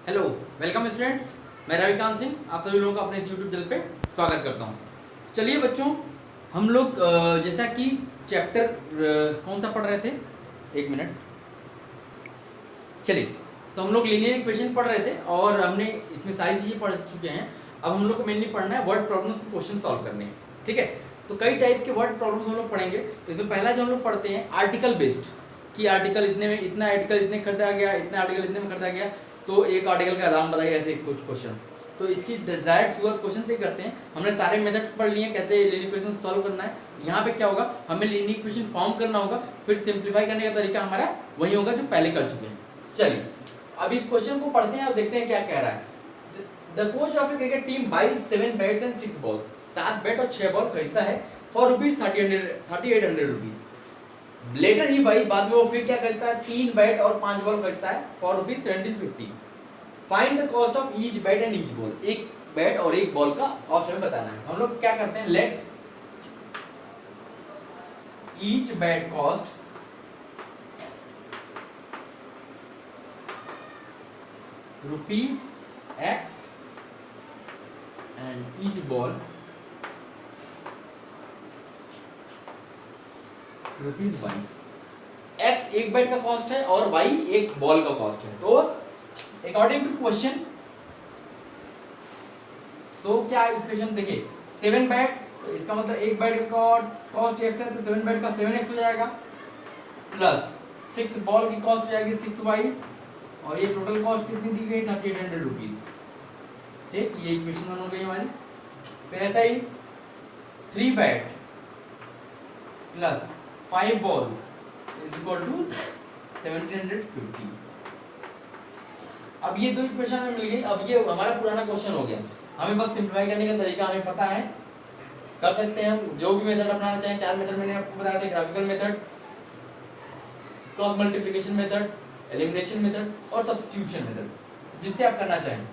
Hello, welcome students. मैं रविकांत सिंह आप सभी लोगों का अपने इस यूट्यूब चैनल पे स्वागत करता हूँ। चलिए बच्चों, हम लोग जैसा कि चैप्टर कौन सा पढ़ रहे थे, एक मिनट। चलिए, तो हम लोग लीनियर इक्वेशन पढ़ रहे थे और हमने इसमें सारी चीज़ें पढ़ चुके हैं। अब हम लोग को मेनली पढ़ना है वर्ड प्रॉब्लम्स के क्वेश्चन सॉल्व करने हैं। ठीक है, तो कई टाइप के वर्ड प्रॉब्लम्स हम लोग पढ़ेंगे। तो इसमें पहला जो हम लोग पढ़ते हैं आर्टिकल बेस्ड, कि आर्टिकल इतने में, इतना आर्टिकल इतने खरीदा गया, इतना आर्टिकल इतने में खरीदा गया, तो एक आर्टिकल का दाम बताइए, ऐसे कुछ क्वेश्चन। तो इसकी डायरेक्ट शुरुआत क्वेश्चन से करते हैं। हमने सारे मेथड्स पढ़ लिए कैसे लीनियर इक्वेशन सॉल्व करना है। यहाँ पे क्या होगा, हमें लीनियर इक्वेशन फॉर्म करना होगा, फिर सिंप्लीफाई करने का तरीका हमारा वही होगा जो पहले कर चुके हैं। चलिए, अब इस क्वेश्चन को पढ़ते हैं और देखते हैं क्या कह रहा है। The coach of a cricket team buys 7 bats and 6 ball, 7 bat और 6 बॉल खरीदता है फॉर ₹3800 रुपीज। लेटर ही भाई बाद में वो फिर क्या करता है, 3 बैट और 5 बॉल खरीदता है for ₹1750। Find the cost of each bat and each ball, एक बैट और एक बॉल का कॉस्ट हमें बताना है। हम लोग क्या करते हैं, let each bat cost ₹X and each ball ₹Y। X एक बैट का कॉस्ट है और Y एक बॉल का कॉस्ट है। तो अकॉर्डिंग टू क्वेश्चन, तो क्या इक्वेशन देखिए, 7 बैट, तो इसका मतलब एक बैट का कॉस्ट X है, तो 7 बैट का 7X हो जाएगा, प्लस 6 बॉल की कॉस्ट हो जाएगी 6Y, और ये टोटल कॉस्ट कितनी दी गई, 3800 रुपीज। ठीक, ये इक्वेशन वन हो गई हमारी। फिर ऐसा ही 3 bat plus 5 ball is equal to 1750। अब ये दो इक्वेशन हमें मिल गई। अब ये हमारा पुराना क्वेश्चन हो गया, हमें बस सिंप्लीफाई करने का तरीका हमें पता है, कर सकते हैं हम जो भी मेथड अपनाना चाहें। 4 मेथड मैंने आपको बताया था, graphical method, cross multiplication method, elimination method और सब्स्टिट्यूशन मेथड, जिससे आप करना चाहें।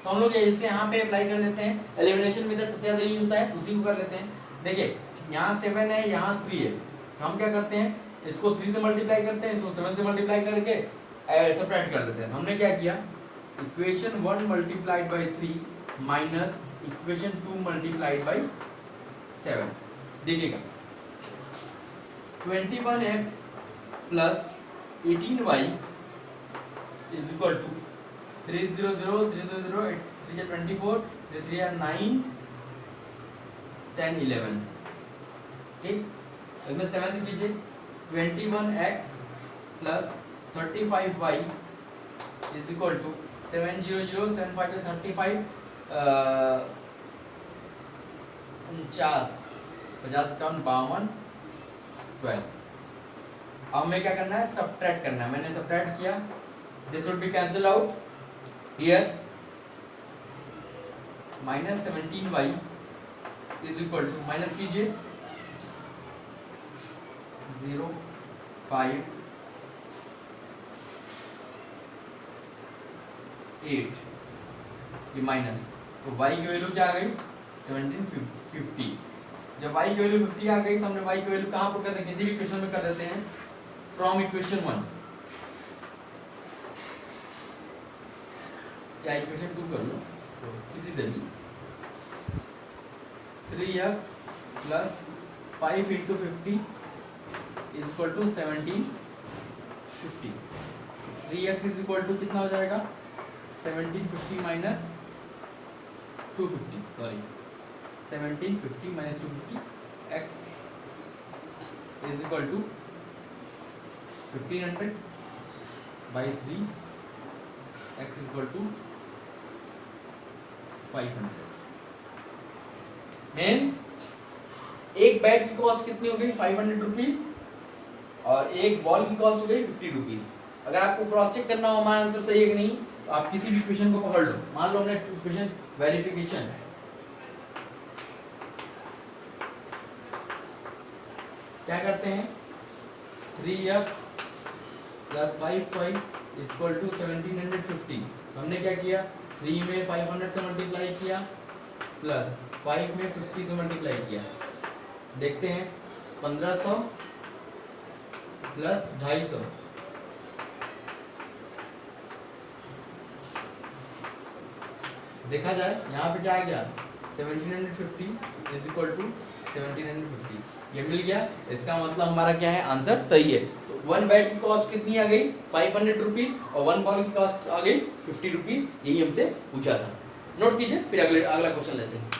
तो हम लोग इससे यहाँ पे अप्लाई कर लेते हैं। एलिमिनेशन मेथड सबसे ज्यादा यूज होता है, उसी को कर लेते हैं। देखिए, यहाँ 7 है, यहाँ 3 है, तो हम क्या करते हैं, इसको 3 से मल्टीप्लाई करते हैं, इसको 7 से मल्टीप्लाई करके सब्ट्रैक्ट कर देते हैं। हमने क्या किया, equation 1 multiplied by 3 minus equation 2 multiplied by 7। देखिएगा, 21x plus 18y is equal to 300, 300, 3 are 24, 3 are 9, 10, 11। ठीक, इसमें 7 से कीजिए, 21x plus 35y is equal to 700, 7 35, 49, 50 कम 52, 12। अब हमें क्या करना है, सब्ट्रैक्ट करना है। मैंने सब्ट्रैक्ट किया, this will be cancel out here, minus 17y is equal to, minus कीजिए 0, 5, 8, ये माइनस, तो y की वैल्यू क्या आ गई, 1750। जब y की वैल्यू 50 आ गई, तो हमने y की वैल्यू कहाँ पुट कर देते हैं, किसी भी इक्वेशन में कर देते हैं, फ्रॉम इक्वेशन 1 या इक्वेशन 2 कर लो, तो किसी से भी 3x plus 5 into 50 is equal to 1750। 3x is equal to कितना हो जाएगा, 1750 minus 250, sorry 1750 minus 250, x is equal to 1500 by 3, x is equal to 500। Means एक बैट की कॉस्ट कितनी हो गई, 500 रुपीज, और एक बॉल की कॉस्ट हो गई 50 रुपीज। अगर आपको क्रॉस चेक करना हो हमारा आंसर सही है कि नहीं, तो आप किसी भी इक्वेशन को पकड़ लो। मान लो हमने इक्वेशन वेरिफिकेशन, क्या करते हैं, 3x plus 5y is equal to 1750। तो हमने क्या किया, 3 में 500 से मल्टीप्लाई किया, प्लस 5 में 50 से मल्टीप्लाई किया। देखते हैं, 1500 प्लस 250 देखा जाए यहाँ पे क्या आ गया 1750 इज इक्वल टू 1750, ये मिल गया। इसका मतलब हमारा क्या है, आंसर सही है। तो वन बैट की कॉस्ट कितनी आ गई 500 रुपीज और वन बॉल की कॉस्ट आ गई 50 रुपीज, यही हमसे पूछा था। नोट कीजिए, फिर अगला क्वेश्चन लेते हैं।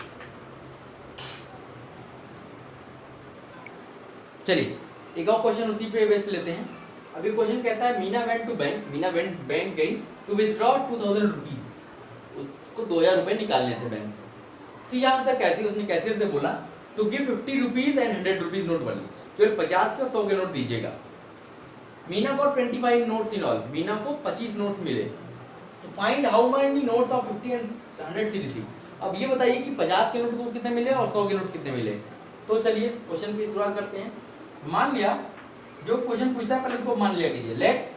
चलिए एक और क्वेश्चन उसी पे बेस लेते हैं। अभी क्वेश्चन कहता है Meena went to bank, Meena went bank गई टू विथड्रॉ 2000 रुपीज, उसको 2000 रुपए निकालने थे बैंक से। सी आंसर कैसे, उसने कैशियर से बोला to give 50 rupees and 100 rupees note वाली, केवल 50 का 100 के नोट दीजिएगा। मीना को 25 नोट्स इन ऑल, मीना को 25 नोट्स मिले। तो find how many notes of 50 and 100 she receive. अब ये बताइए कि 50 के नोट को कितने मिले और 100 के नोट कितने मिले। तो चलिए क्वेश्चन की शुरुआत करते हैं। मान लिया, जो क्वेश्चन पूछता है पहले उसको मान लिया कीजिए। Let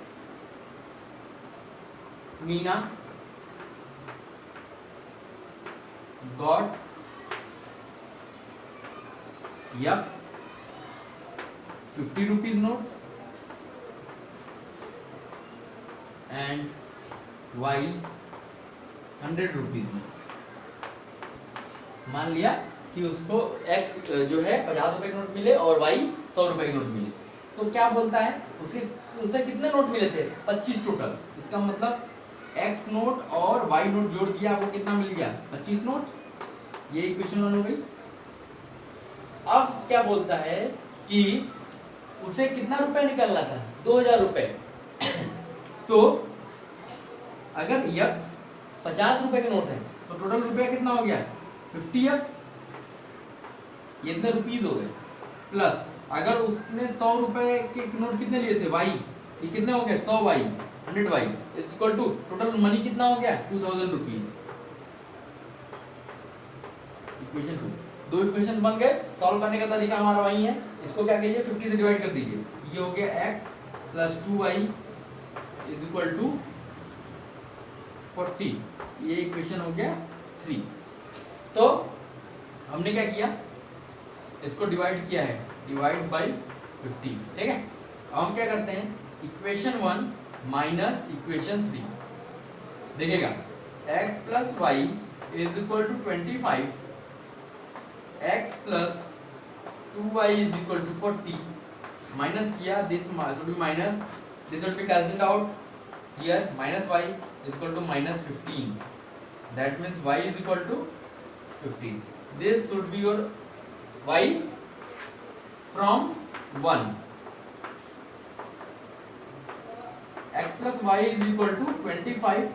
Meena got x 50 rupees note and y 100 rupees में। मान लिया कि उसको x जो है 50 रुपए के नोट मिले और y 100 रुपए के नोट मिले। तो क्या बोलता है, उससे कितने नोट मिले थे 25 टोटल। इसका मतलब x नोट और y नोट जोड़ दिया, आपको कितना मिल गया 25 नोट। ये इक्वेशन 1 हो गई। अब क्या बोलता है कि उसे कितना रुपए निकालना था 2000 रुपए। तो अगर x 50 रुपए के नोट है तो टोटल रुपया कितना हो गया 50x, ये इतने रुपीज हो गए। प्लस अगर उसने 100 रुपए के नोट कितने लिए थे y, ये कितने हो गए 100y 100y is equal to total money कितना हो गया 2000 रुपीज। इक्वेशन 2, दो इक्वेशन बन गए। सॉल्व करने का तरीका हमारा वही है, इसको क्या कीजिए 50 से डिवाइड कर दीजिए। ये हो गया x plus 2y is equal to 40, ये इक्वेशन हो गया 3। तो हमने क्या किया, इसको डिवाइड किया है, डिवाइड बाई 50, ठीक है। अब हम क्या करते हैं, इक्वेशन 1 माइनस इक्वेशन 3 देखिएगा। x plus y is equal to 25, x plus 2y is equal to 40, minus किया, this should be minus, this should be cancelled out here, minus y is equal to minus 15, that means y is equal to 15. This should be your y from 1. X plus y is equal to 25.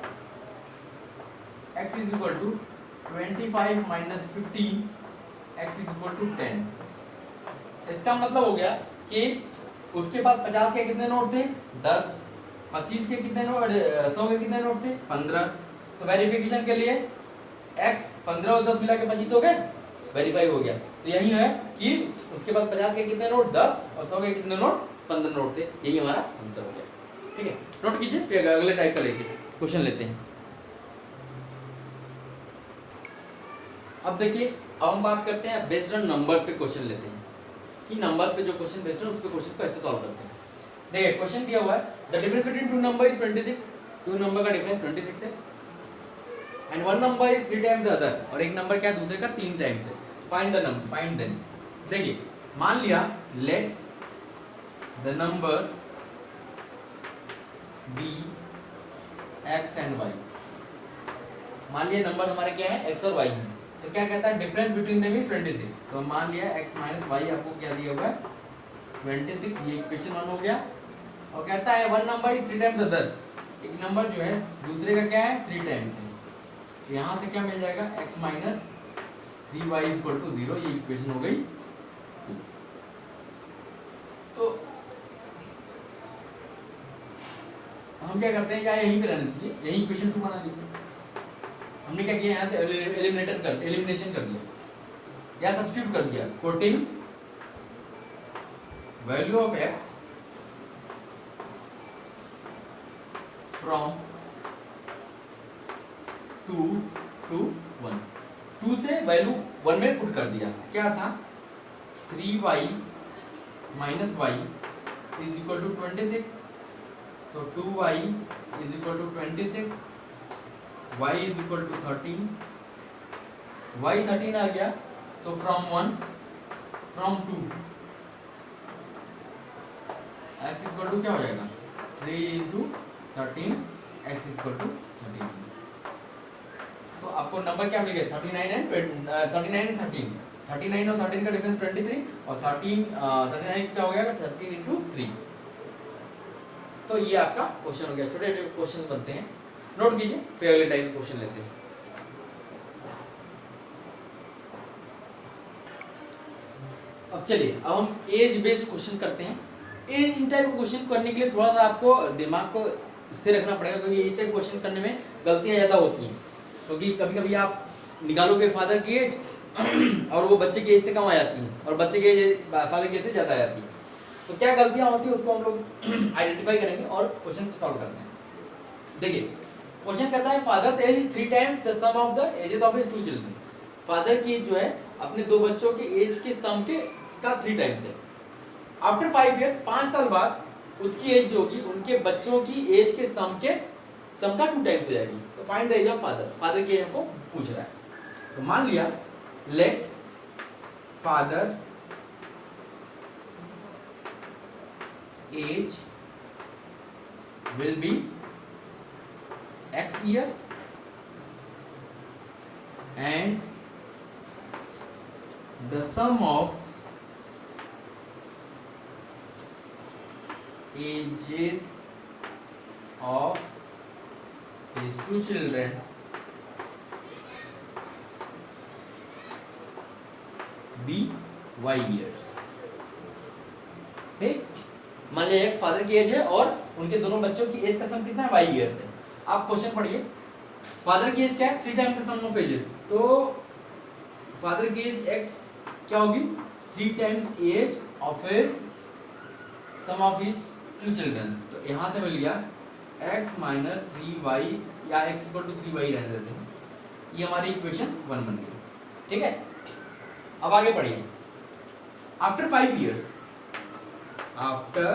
X is equal to 25 minus 15. X is equal to 10. इसका मतलब हो गया कि उसके पास 50 के कितने note थे 10, 25 के कितने नोट, 100 के कितने नोट थे 15। तो वेरिफिकेशन के लिए x 15 और 10 मिला के 25 हो गए, वेरीफाई हो गया। तो यही है कि उसके पास 50 के कितने नोट 10 और 100 के कितने नोट 15 नोट थे, यही हमारा आंसर हो गया। ठीक है, नोट कीजिए, फिर अगले टाइप का लेके क्वेश्चन लेते हैं। अब देखिए, अब हम बात करते हैं बेस्ड ऑन नंबर्स पे क्वेश्चन लेते हैं कि नंबर्स पे जो क्वेश्चन बेस्ड है उसके क्वेश्चन को ऐसे सॉल्व करते हैं। देखिए क्वेश्चन दिया हुआ है, the difference between two number is 26, two number का डिफरेंस 26 है and one number is 3 times the other, और एक नंबर क्या है दूसरे का 3 टाइम्स है। Find the number, find then. देखिए मान लिया, let the numbers be x and y। मान लिया नंबर हमारे क्या है x और y है, तो क्या कहता है डिफरेंस बिटवीन देम इज 26। तो मान लिया x माइनस y आपको क्या दिया हुआ है 26, ये इक्वेशन 1 हो गया। और कहता है one number is 3 times other, एक नंबर जो है दूसरे का क्या है 3 टाइम्स है। तो यहाँ से क्या मिल जाएगा x minus 3y is equal to 0, ये इक्वेशन हो गई 2। तो हम क्या करते हैं, या यहीं पे रहने दीजिए, यही इक्वेशन 2 बना लीजिए। हमने क्या किया यहाँ से एलिमिनेशन कर दिया या सब्स्टिट्यूट कर दिया, putting value of x from 2 to 1, 2 से वैल्यू 1 में पुट कर दिया। क्या था 3y minus y is equal to 26, तो 2y is equal to 26 y is equal to 13, y 13 आ गया तो from 1 from 2 x equal to क्या हो जाएगा 3 इंटू 13 x इक्वल टू 13। तो आपको नंबर क्या मिल गया 39 एंड 13, 39 और 13 का डिफरेंस 23 और 39 क्या हो गया 13 इंटू 3। तो ये आपका क्वेश्चन हो गया। छोटे छोटे क्वेश्चन बनते हैं, नोट कीजिए, फिर अगले टाइप के क्वेश्चन लेते हैं। अब चलिए, अब हम एज बेस्ड क्वेश्चन करते हैं। इन टाइप के क्वेश्चन करने के लिए थोड़ा सा आपको दिमाग को स्थिर रखना पड़ेगा, क्योंकि इस टाइप क्वेश्चन करने में गलतियां ज्यादा होती हैं। क्योंकि कभी कभी आप निकालोगे फादर की एज और वो बच्चे की एज से कम आ जाती है, और बच्चे की एज फादर की एज से ज्यादा आ जाती है। तो क्या गलतियां होती है उसको हम लोग आइडेंटिफाई करेंगे और क्वेश्चन को सॉल्व करते हैं। देखिए, क्वेश्चन कहता है father's age is 3 times the sum of the ages of his 2 children. Father की एज जो है अपने 2 बच्चों के एज के सम के का 3 टाइम्स है। आफ्टर 5 इयर्स, 5 साल बाद उसकी एज जो होगी उनके बच्चों की एज के सम का 2 टाइम्स हो जाएगी। तो find the age of father, father की एज हमको पूछ रहा है। तो मान लिया let father age will be x years and the sum of ages of his 2 children be y years। ठीक, मान लिया एक फादर की एज है और उनके दोनों बच्चों की एज का सम कितना है y इयर्स है। आप क्वेश्चन पढ़िए, फादर की एज क्या है 3 times the sum of ages. तो फादर की एज x क्या होगी 3 times age of his sum of his 2 children. तो यहां से मिल गया x माइनस 3y या x इक्वल टू 3y रहने देते हैं। ये हमारी इक्वेशन 1 बन गई। ठीक है, अब आगे बढ़िए। After 5 years, after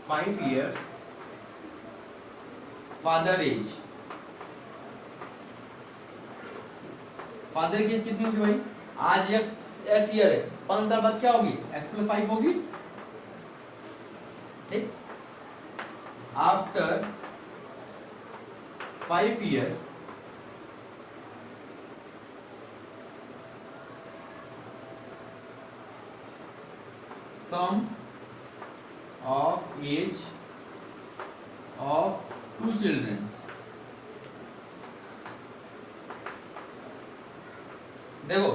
5 years father age, father की एज कितनी होगी भाई, आज x ईयर है, 5 साल बाद क्या होगी x प्लस 5 होगी। ठीक, after 5 year sum of age of 2 children देखो,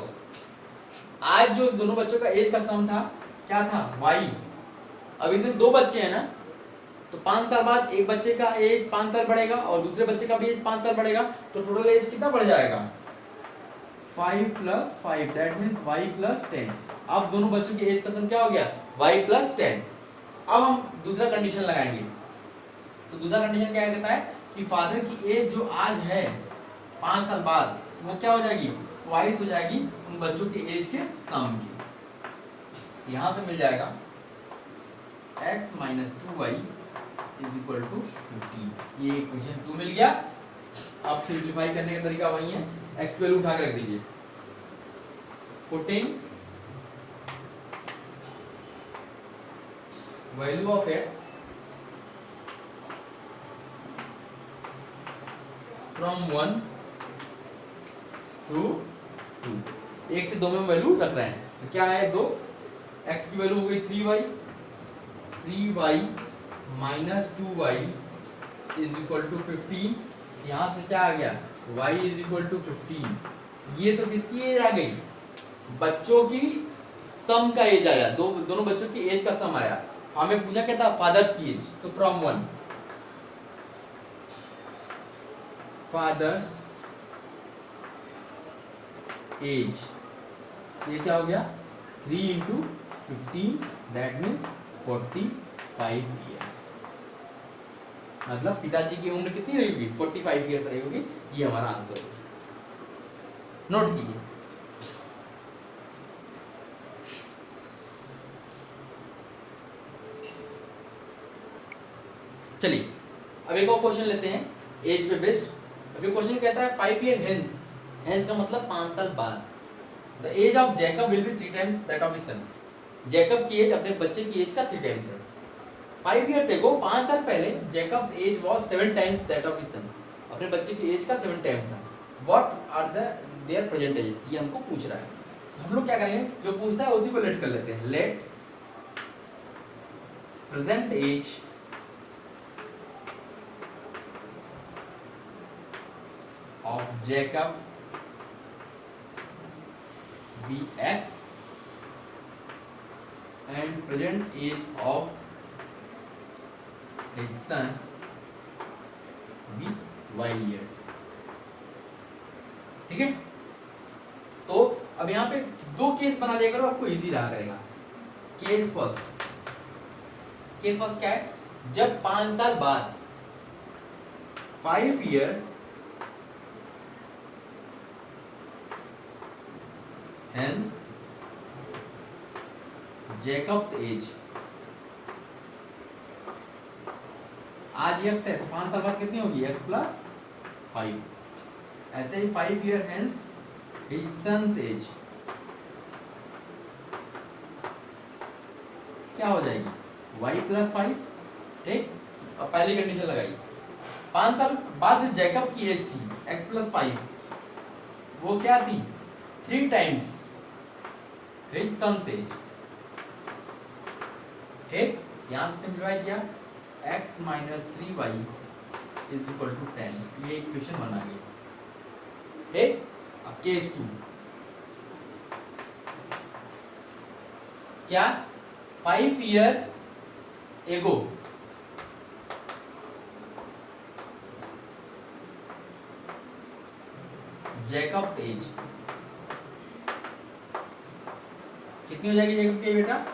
आज जो दोनों बच्चों का एज का सम था क्या था y। अब इसमें 2 बच्चे हैं ना, तो 5 साल बाद एक बच्चे का एज 5 साल बढ़ेगा और दूसरे बच्चे का भी एज 5 साल बढ़ेगा। तो टोटल एज कितना बढ़ जाएगा 5 + 5, दैट मींस y + 10। अब दोनों बच्चों की एज का सम क्या हो गया y + 10। अब हम दूसरा कंडीशन लगाएंगे। तो दूसरा कंडीशन क्या कहता है कि फादर की एज जो आज है 5 साल बाद वो क्या हो जाएगी ट्वाइस हो जाएगी उन बच्चों के एज के सम की। यहां से मिल जाएगा x minus 2y is equal to 15। ये इक्वेशन 2 मिल गया। अब सिंप्लीफाई करने का तरीका वही है, x वैल्यू उठा के रख दीजिए। Putting value of x from 1 to 2, 1 से 2 में वैल्यू रख रहे हैं। तो क्या है 2, x की वैल्यू हो गई 3y minus 2y is equal to 15। यहां से क्या आ गया y इज इक्वल टू 15। ये तो किसकी एज आ गई, बच्चों की सम का एज आया, दोनों बच्चों की एज का सम आया। हमें पूछा क्या था फादर्स की एज, तो फ्रॉम 1 फादर एज, ये क्या हो गया 3 इंटू 15, दैट मीन्स 45 ईयर्स। मतलब पिताजी की उम्र कितनी रही होगी 45 ईयर्स रही होगी। ये हमारा आंसर है, नोट कीजिए। चलिए अब एक और क्वेश्चन लेते हैं एज पे बेस्ड। अभी क्वेश्चन कहता है 5 ईयर हेंस, हेंस का मतलब 5 साल बाद, the age of Jacob will be 3 times that of his son. जैकब की एज अपने बच्चे की एज का 3 टाइम्स है। 5 years ago, 5 साल पहले Jacob's age was 7 times that of his son, अपने बच्चे की एज का 7 टाइम था। What are the their present ages, ये हमको पूछ रहा है। तो हम लोग क्या करेंगे, जो पूछता है उसी को लेट कर लेते हैं। Let present age of Jacob be x and present age of his son be y years। ठीक है, तो अब यहाँ पे 2 केस बना लिया करो, आपको इजी रहा करेगा। केस फर्स्ट, केस फर्स्ट क्या है, जब 5 साल बाद 5 ईयर hence जैकब्स एज, आज x है तो 5 साल बाद कितनी होगी, x प्लस 5। ऐसे ही 5 year hence his son's age क्या हो जाएगी, y प्लस 5। ठीक, अब पहली कंडीशन लगाई, 5 साल बाद जो जैकब की एज थी x प्लस 5, वो क्या थी, 3 टाइम्स हिज सन्स एज। ठीक, यहां से सिंप्लीफाई किया, x minus 3y is equal to 10, ये इक्वेशन बना गई। ठीक, अब केस 2 क्या, 5 ईयर एगो जैकब्स एज कितनी हो जाएगी जैकब की बेटा,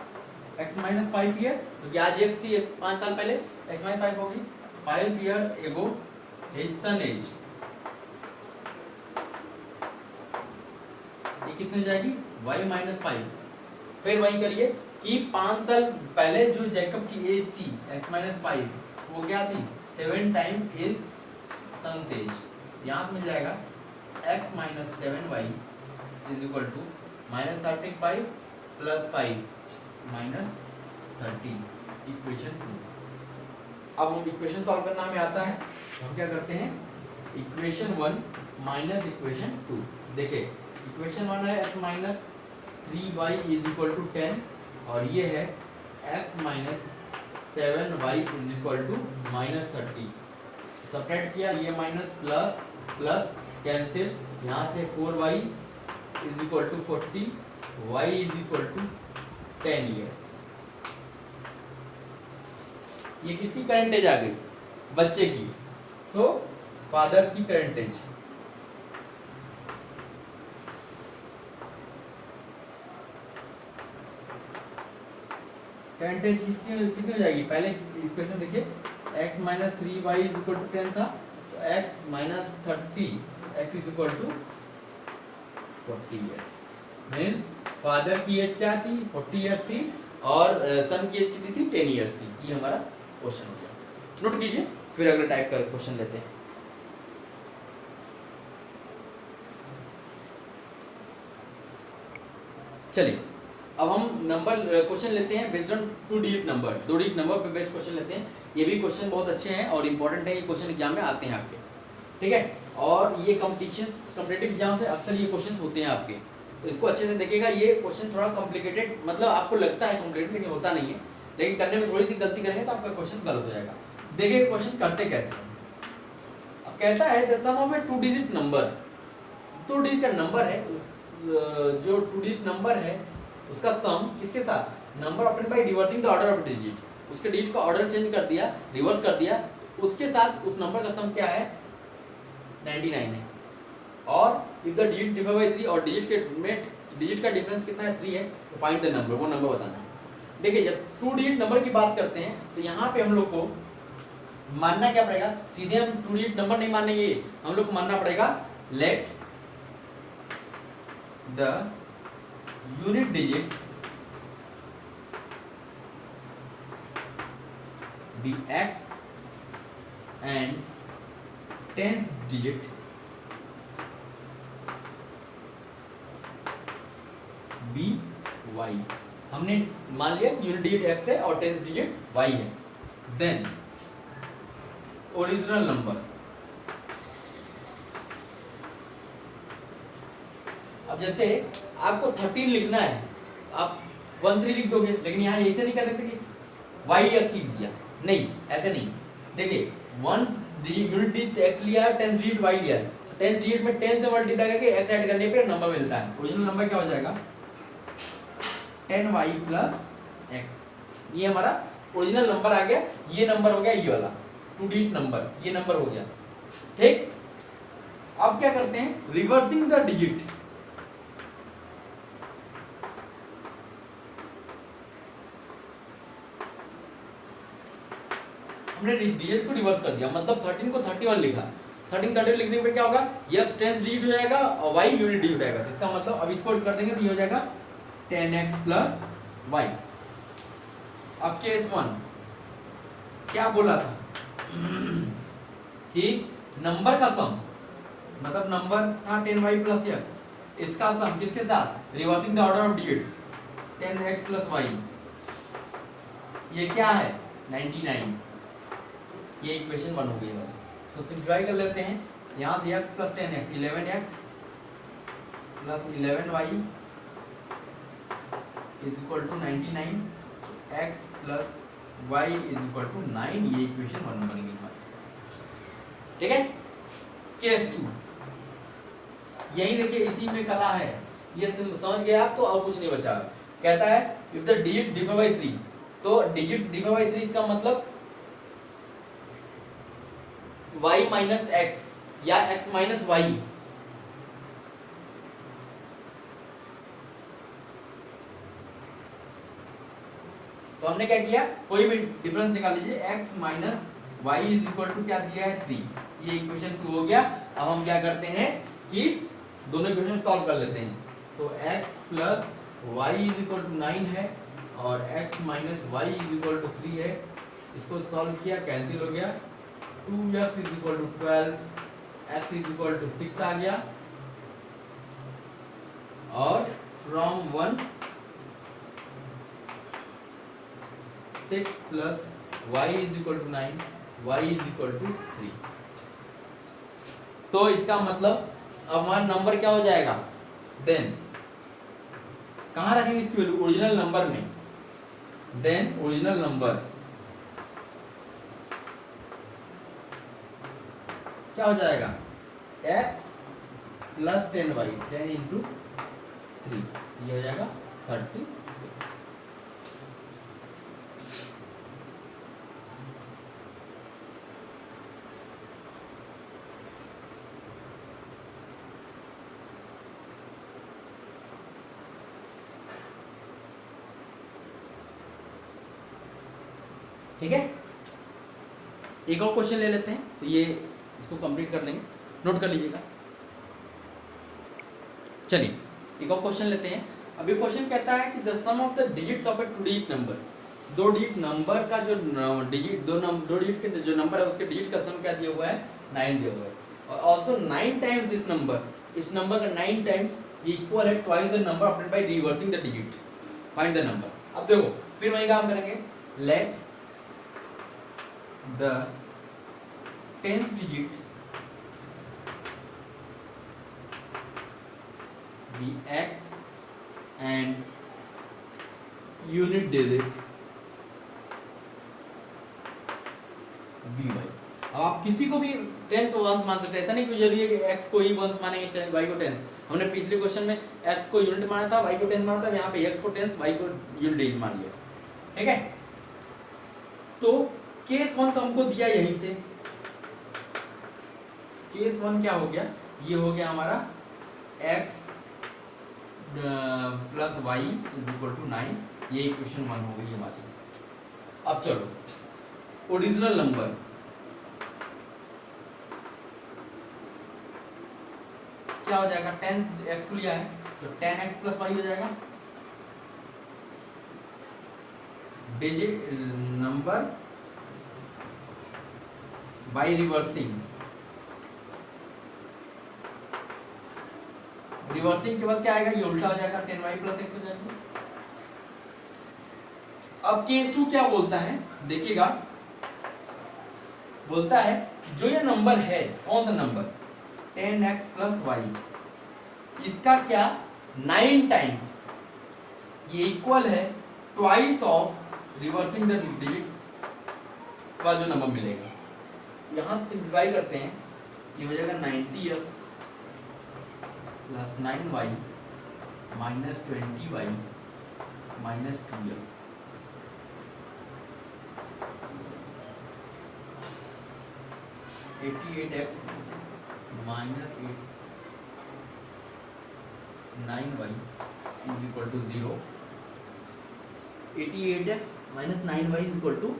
x माइनस 5 ईयर, क्योंकि आज x थी, x 5 साल पहले, x माइनस 5 होगी। 5 years ago his son age, ये कितनी हो जाएगी, y माइनस 5। फिर वही करिए कि 5 साल पहले जो जैकब की एज थी x माइनस 5, वो क्या थी, 7 टाइम हिज सन्स एज। यहाँ से मिल जाएगा x minus 7y is equal to minus 35 plus 5 minus 30, equation 2। अब हम इक्वेशन सॉल्व करना हमें आता है, हम क्या करते हैं, इक्वेशन 1 माइनस इक्वेशन 2। देखिए इक्वेशन 1 है x minus 3y is equal to 10, और ये है x minus 7y is equal to minus 30। Subtract किया, ये माइनस प्लस प्लस कैंसिल, यहाँ से 4y is equal to 40, y is equal to 10 years। ये किसकी करंट एज आ गई, बच्चे की, तो फादर की करंट एज। करंट एज कितनी हो जाएगी, पहले इक्वेशन देखिए, x minus 3y is equal to 10 था, तो x minus 30 x is equal to 40 years। Means father की एज क्या थी, 40 years थी, और सन की एज कितनी थी, 10 years थी। ये हमारा क्वेश्चन हो गया, नोट कीजिए, फिर अगला टाइप का क्वेश्चन लेते हैं। चलिए अब हम नंबर क्वेश्चन लेते हैं based on 2 digit number, 2 digit number पे बेस्ड क्वेश्चन लेते हैं। ये भी क्वेश्चन बहुत अच्छे हैं और इंपॉर्टेंट है, ये क्वेश्चन एग्जाम में आते हैं आपके, ठीक है। और ये कॉम्पिटिटिव एग्जाम से अक्सर ये क्वेश्चन होते हैं आपके, तो इसको अच्छे से देखिएगा। ये क्वेश्चन थोड़ा कॉम्प्लिकेटेड, मतलब आपको लगता है कॉम्प्लिकेटेड लेकिन होता नहीं है, लेकिन करने में थोड़ी सी गलती करेंगे तो आपका क्वेश्चन गलत हो जाएगा। देखिए क्वेश्चन करते कैसे। अब कहता है the sum of a 2 digit number, 2 digit का नंबर है, जो 2 डिजिट नंबर है उसका सम किसके साथ, number obtain by reversing the order of digit, उसके डिजिट का ऑर्डर चेंज कर दिया, रिवर्स कर दिया, उसके साथ उस नंबर का सम क्या है, 99 है। और if the digit differ by 3, और डिजिट का डिफरेंस कितना है, 3 है, तो फाइंड द नंबर, वो नंबर बताना है। देखिए जब 2 डिजिट नंबर की बात करते हैं तो यहाँ पे हम लोग को मानना क्या पड़ेगा, सीधे हम 2 डिजिट नंबर नहीं मानेंगे, हम लोग को मानना पड़ेगा let the unit digit be x and tens digit be y, हमने मान लिया कि यूनिट डिजिट एक्स है और टेंस डिजिट वाई है। देन ओरिजिनल नंबर, अब जैसे आपको 13 लिखना है, आप 13 लिख दोगे, लेकिन यहाँ ऐसे नहीं कह सकते कि वाई एक्स लिख दिया, नहीं ऐसे नहीं। देखिए वंस यूनिट डिजिट एक्स लिया है, टेंस डिजिट वाई लिया है, तो टेंस डिजिट में 10 से मल्टीप्लाई करके एक्स ऐड करने पे नंबर मिलता है। ओरिजिनल नंबर क्या हो जाएगा 10y प्लस एक्स, ये हमारा ओरिजिनल नंबर आ गया। ये नंबर हो गया ये वाला 2 डिजिट नंबर, ये नंबर हो गया ठीक। अब क्या करते हैं, रिवर्सिंग द डिजिट, हमने डिजिट को रिवर्स कर दिया, मतलब 13 को 31 लिखा, 13 लिखने पे क्या होगा, x टेंस डिजिट हो जाएगा और y यूनिट डिजिट हो जाएगा। इसका मतलब अब इसको कर देंगे तो ये हो जाएगा 10x प्लस y। अब केस 1 क्या बोला था कि नंबर का सम, मतलब नंबर था 10y प्लस x, इसका सम किसके साथ, reversing the order of digits 10x plus y, ये क्या है 99, ये इक्वेशन 1 हो गई वाली। तो सिंप्लीफाई कर लेते हैं, यहाँ से x plus 10x 11x plus 11y is equal to 99, x plus y is equal to 9, ये इक्वेशन 1 बन गई हमारी। ठीक है, केस 2 यही देखिए, इसी में कला है, ये समझ गए आप तो और कुछ नहीं बचा। कहता है if the digit differ by 3, तो डिजिट्स डिफर बाय 3 इसका मतलब y माइनस x या x माइनस y, तो हमने क्या किया, कोई भी डिफरेंस निकाल लीजिए, x minus y is equal to क्या दिया है 3, ये इक्वेशन 2 हो गया। अब हम क्या करते हैं कि दोनों इक्वेशन सॉल्व कर लेते हैं, तो x plus y is equal to 9 है और x minus y is equal to 3 है, इसको सॉल्व किया कैंसिल हो गया, 2x is equal to 12, x is equal to 6 आ गया, और from 1 6 plus y is equal to 9, y is equal to 3। तो इसका मतलब अब हमारा नंबर क्या हो जाएगा, देन कहाँ रखेंगे इसकी वैल्यू, ओरिजिनल नंबर में, देन ओरिजिनल नंबर क्या हो जाएगा, x प्लस 10y, 10 इंटू 3, ये हो जाएगा 36। ठीक है, एक और क्वेश्चन ले लेते हैं, तो ये इसको कंप्लीट कर लेंगे, नोट कर लीजिएगा। चलिए एक और क्वेश्चन लेते हैं। अभी क्वेश्चन कहता है कि the sum of the digits of a 2 digit number, 2 digit number का जो डिजिट, 2 डिजिट के जो नंबर है उसके डिजिट का सम क्या दिया हुआ है, 9 दिया हुआ है, और ऑल्सो 9 टाइम्स दिस नंबर, इस नंबर का 9 टाइम्स इक्वल है twice the number obtained by reversing the digit, find the number. अब देखो फिर वही काम करेंगे, late the tens digit be x and unit digit by। अब आप किसी को भी टेंस वंस मान सकते हैं, ऐसा नहीं कि जरूरी है कि x को ही वंस मानेंगे, y को टेंस। हमने पिछले क्वेश्चन में x को यूनिट माना था, y को टेंस माना था, यहाँ पे x को टेंस, y को यूनिट डिजिट मान लिया। ठीक है, तो केस 1 तो हमको दिया यहीं से, केस 1 क्या हो गया, ये हो गया हमारा x plus y is equal to 9, ये इक्वेशन 1 हो गई हमारी। अब चलो ओरिजिनल नंबर, क्या हो जाएगा, 10x को लिया है तो 10x प्लस वाई हो जाएगा, digit number by reversing reversing के बाद क्या आएगा, ये उल्टा हो जाएगा, 10y प्लस एक्स हो जाएगा। अब केस 2 क्या बोलता है, देखिएगा, बोलता है जो ये नंबर है, कौन सा नंबर, 10x प्लस वाई, इसका क्या 9 टाइम्स, ये इक्वल है twice of reversing the digit का जो नंबर मिलेगा। यहां सिंप्लीफाई करते हैं, ये हो जाएगा 90x plus 9y minus 20y minus 2x, 88x minus 9y is equal to 0। 88x minus 9y is equal to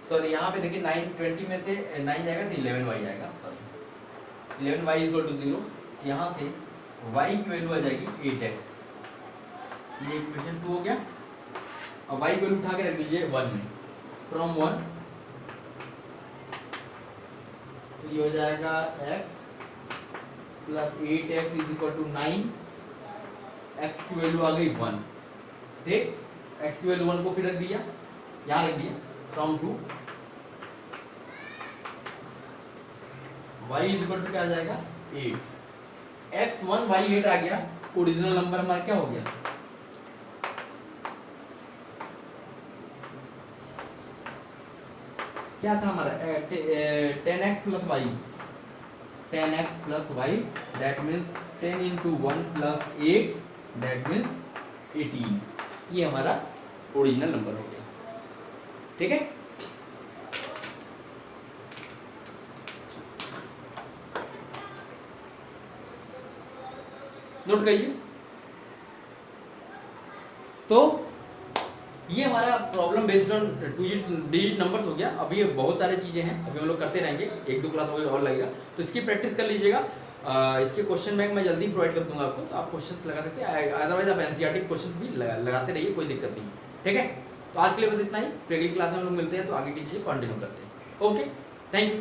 sorry, यहाँ पे देखिए 920 में से 9 जाएगा तो 11y आएगा, sorry 11y is equal to 0। यहाँ से y की वैल्यू आ जाएगी 8x, ये इक्वेशन 2 हो गया। अब y की वैल्यू उठा के रख दीजिए 1 में, फ्रॉम 1 तो ये हो जाएगा x plus 8x is equal to 9, x की वैल्यू आ गई 1, ठीक, x की वैल्यू 1 को फिर रख दिया, यहाँ रख दिया, from 2 y is equal to क्या आ जाएगा 8, x 1 y 8 आ गया, ओरिजिनल नंबर हमारा क्या हो गया, क्या था हमारा 10x plus y, 10x plus y, that means 10 into 1 plus 8, that means 18, ये हमारा ओरिजिनल नंबर हो गया, ठीक है। नोट करिए, तो ये हमारा problem based on 2 digit numbers हो गया। अभी बहुत सारे चीजें हैं, अभी हम लोग करते रहेंगे, 1-2 क्लास और लगेगा, तो इसकी प्रैक्टिस कर लीजिएगा। इसके क्वेश्चन बैंक मैं जल्दी प्रोवाइड कर दूंगा आपको, तो आप क्वेश्चंस लगा सकते हैं, अदरवाइज आप एनसीईआरटी क्वेश्चंस भी लगाते रहिए, कोई दिक्कत नहीं, ठीक है। तो आज के लिए बस इतना ही, अगली क्लास में हम लोग मिलते हैं, तो आगे की चीजें कंटिन्यू करते हैं। Okay, thank you.